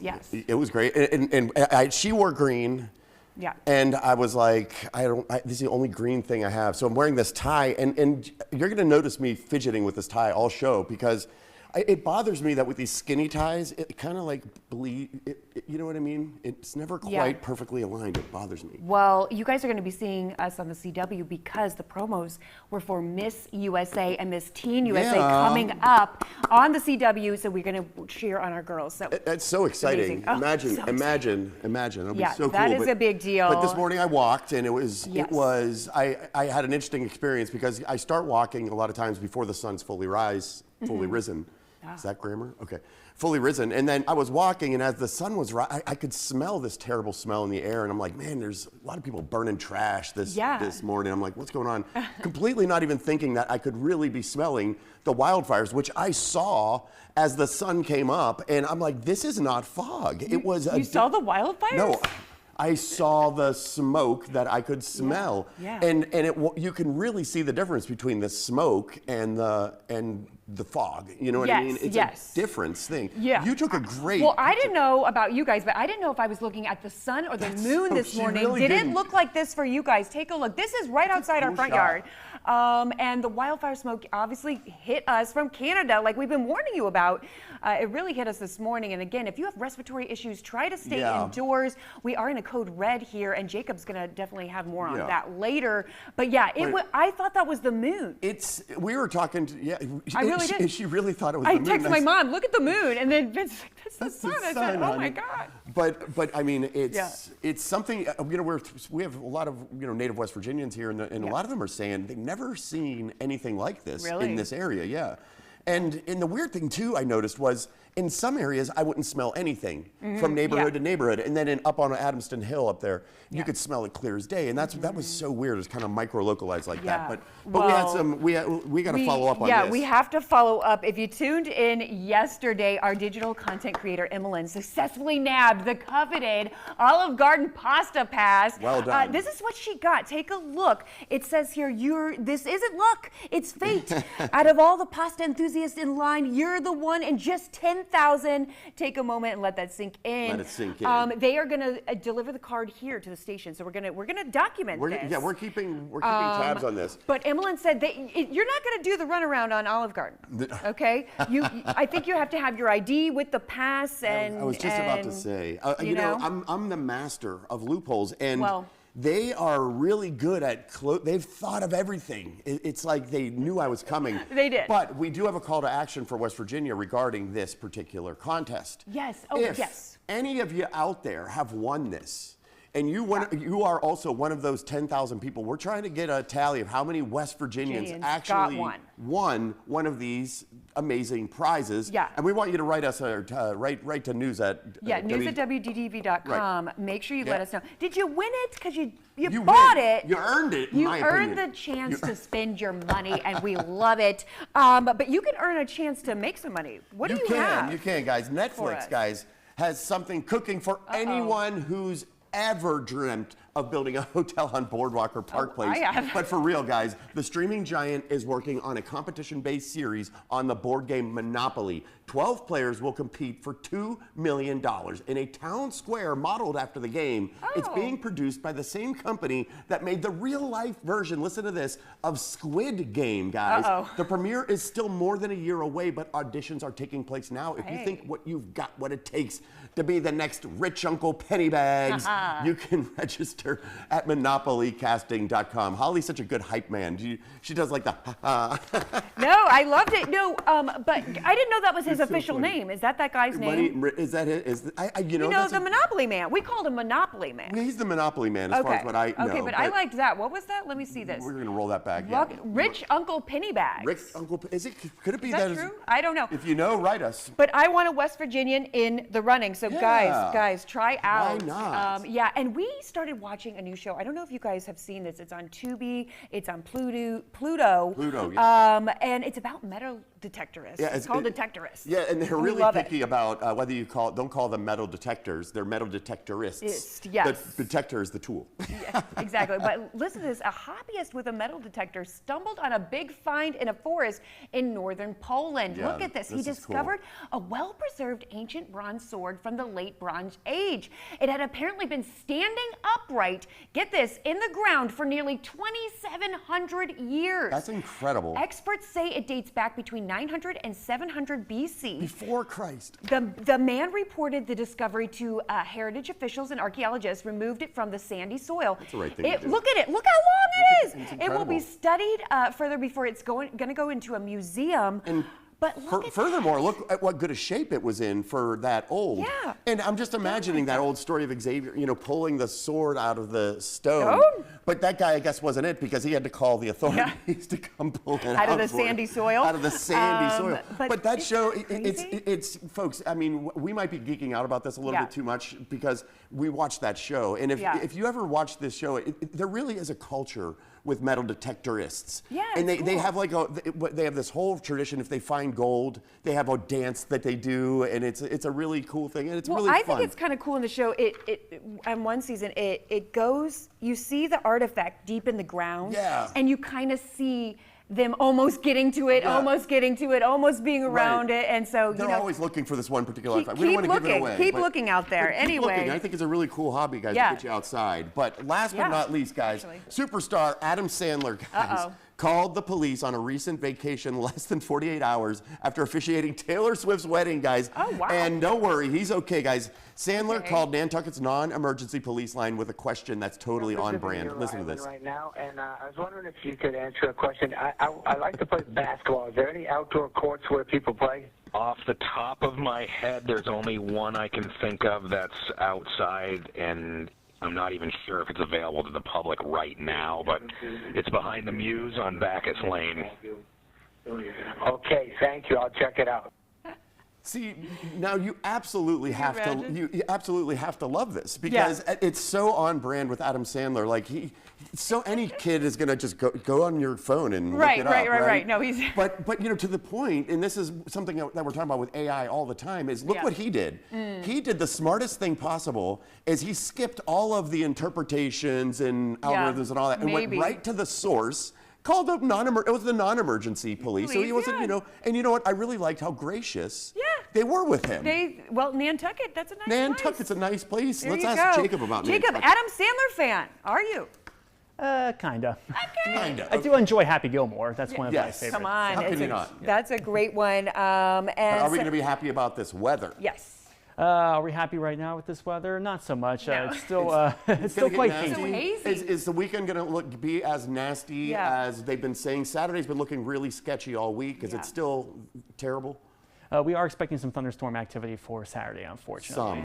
Yes. It was great. She wore green. Yeah. And I was like, this is the only green thing I have. So I'm wearing this tie, and you're gonna notice me fidgeting with this tie all show because it bothers me that with these skinny ties, it kind of like bleed, you know what I mean? It's never quite perfectly aligned. It bothers me. Well, you guys are going to be seeing us on the CW because the promos were for Miss USA and Miss Teen USA coming up on the CW. So we're going to cheer on our girls. So that's so exciting. Imagine. It'll be so cool. That is a big deal. But this morning I walked, and I had an interesting experience because I start walking a lot of times before the sun's fully risen. Is that grammar? Okay. Fully risen. And then I was walking, and as the sun was rising, I could smell this terrible smell in the air. And I'm like, man, there's a lot of people burning trash this morning. I'm like, what's going on? Completely not even thinking that I could really be smelling the wildfires, which I saw as the sun came up. And I'm like, this is not fog. It was You saw the wildfires? No. I saw the smoke that I could smell, and you can really see the difference between the smoke and the fog. You know what I mean? It's a difference thing. Yeah. You took a great. Well, I didn't know about you guys, but I didn't know if I was looking at the sun or the moon this morning. Really Did it look like this for you guys? Take a look. This is right outside our front yard. And the wildfire smoke obviously hit us from Canada, like we've been warning you about. It really hit us this morning. And again, if you have respiratory issues, try to stay indoors. We are in a code red here, and Jacob's going to definitely have more on that later. But yeah, I thought that was the moon. We were talking I really did. She really thought it was the moon. I texted my mom, look at the moon, and then Vince's like, that's the sun. I said, oh my God. But I mean, it's something, we have a lot of, native West Virginians here, and a lot of them are saying they've never seen anything like this in this area, And the weird thing too I noticed was in some areas I wouldn't smell anything from neighborhood to neighborhood, and then up on Adamston Hill up there, you could smell it clear as day, and that was so weird. It's kind of micro localized like that. But we got to follow up on this. Yeah, we have to follow up. If you tuned in yesterday, our digital content creator Emmeline successfully nabbed the coveted Olive Garden pasta pass. Well done. This is what she got. Take a look. It says here, this isn't luck, it's fate. Out of all the pasta enthusiasts in line, you're the one in just 10,000. Take a moment and let that sink in. Let it sink in. They are going to deliver the card here to the station, so we're gonna document this. Yeah, we're keeping tabs on this. But Emmeline said you're not going to do the runaround on Olive Garden, okay? I think you have to have your ID with the pass, and I was just about to say, I'm the master of loopholes, and. They are really good at they've thought of everything. It's like they knew I was coming. They did. But we do have a call to action for West Virginia regarding this particular contest. Yes. If any of you out there have won this, and you are also one of those 10,000 people, we're trying to get a tally of how many West Virginians actually won one of these amazing prizes. Yeah. And we want you to write us write to news at news at WDDV.com. Right. Make sure you let us know. Did you win it? Because you bought it. You earned it. You earned the chance to spend your money, and we love it. But you can earn a chance to make some money. What do you have? You can, guys. Netflix, guys, has something cooking for anyone who's ever dreamt of building a hotel on Boardwalk or Park Place. I have. But for real, guys, the streaming giant is working on a competition-based series on the board game Monopoly. 12 players will compete for $2 million in a town square modeled after the game. It's being produced by the same company that made the real-life version, listen to this, of Squid Game, guys. The premiere is still more than a year away, but auditions are taking place now. If you think you've got what it takes to be the next rich Uncle Pennybags, you can register at monopolycasting.com. Holly's such a good hype man. She does like the No, I loved it. No, but I didn't know that was his official name. Is that guy's name? Is that it? The Monopoly Man. We called him Monopoly Man. He's the Monopoly Man as far as what I know. Okay, but I liked that. What was that? Let me see this. We're going to roll that back. Rich Uncle Pennybags. Rich Uncle, could it be that true? I don't know. If you know, write us. But I want a West Virginian in the running. So guys, try out. Why not? And we started watching a new show. I don't know if you guys have seen this. It's on Tubi. It's on Pluto. Pluto, yeah. And it's about detectorists. Yeah, it's called detectorists. Yeah, and they're We really love picky about whether you don't call them metal detectors, they're metal detectorists. Yes. The detector is the tool. Yeah, exactly. But listen to this. A hobbyist with a metal detector stumbled on a big find in a forest in northern Poland. Yeah, Look at this. He discovered a well-preserved ancient bronze sword from the late Bronze Age. It had apparently been standing upright, get this, in the ground for nearly 2,700 years. That's incredible. Experts say it dates back between 900 and 700 BC. Before Christ. The man reported the discovery to heritage officials and archaeologists, removed it from the sandy soil. That's the right thing to do. Look at it. Look how long it is. It's It will be studied further before it's going to go into a museum. And but furthermore, look at what good a shape it was in for that old. Yeah. And I'm just imagining that old story of Xavier, pulling the sword out of the stone. But that guy, I guess, wasn't it because he had to call the authorities to come pull it out of the sandy soil. Out of the sandy soil. But that show, crazy. it's folks. I mean, we might be geeking out about this a little bit too much because we watched that show. And if you ever watch this show, there really is a culture with metal detectorists. Yeah, and they cool. have they have this whole tradition. If they find gold, they have a dance that they do, and it's a really cool thing, and it's really fun. I think it's kind of cool in the show. On one season, it goes. You see the artifact deep in the ground, and you kind of see them almost getting to it, almost being around it, and so they're always looking for this one particular artifact. We Keep don't want to give it away. Keep looking out there. Anyway, looking. I think it's a really cool hobby, guys, to get you outside. But last but not least, guys, superstar Adam Sandler, guys, called the police on a recent vacation less than 48 hours after officiating Taylor Swift's wedding, guys. Oh, wow. And don't worry, he's okay, guys. Sandler called Nantucket's non-emergency police line with a question that's totally on brand. Listen to this. Right now, and I was wondering if you could answer a question. I like to play basketball. Is there any outdoor courts where people play? Off the top of my head, there's only one I can think of that's outside, and I'm not even sure if it's available to the public right now, but it's behind the Muse on Bacchus Lane. Okay, thank you. I'll check it out. See, now you absolutely have to love this because it's so on brand with Adam Sandler. Like any kid is gonna just go on your phone and look it up. Right. No, he's. But to the point, and this is something that we're talking about with AI all the time. Is look what he did. He did the smartest thing possible. Is he skipped all of the interpretations and algorithms and all that and went right to the source. Called up it was the non-emergency police. So he wasn't, and you know what? I really liked how gracious they were with him. Nantucket, that's a nice place. Nantucket's a nice place. Let's ask Jacob about Jacob, Nantucket. Adam Sandler fan, are you? Kinda. Okay. Kinda. I do enjoy Happy Gilmore. That's one of my favorites. Come on. How can you not? That's a great one. And are we going to be happy about this weather? Yes. Are we happy right now with this weather? Not so much. No. It's still it's still quite nasty. Is the weekend going to be as nasty as they've been saying? Saturday's been looking really sketchy all week. Is it still terrible? We are expecting some thunderstorm activity for Saturday, unfortunately.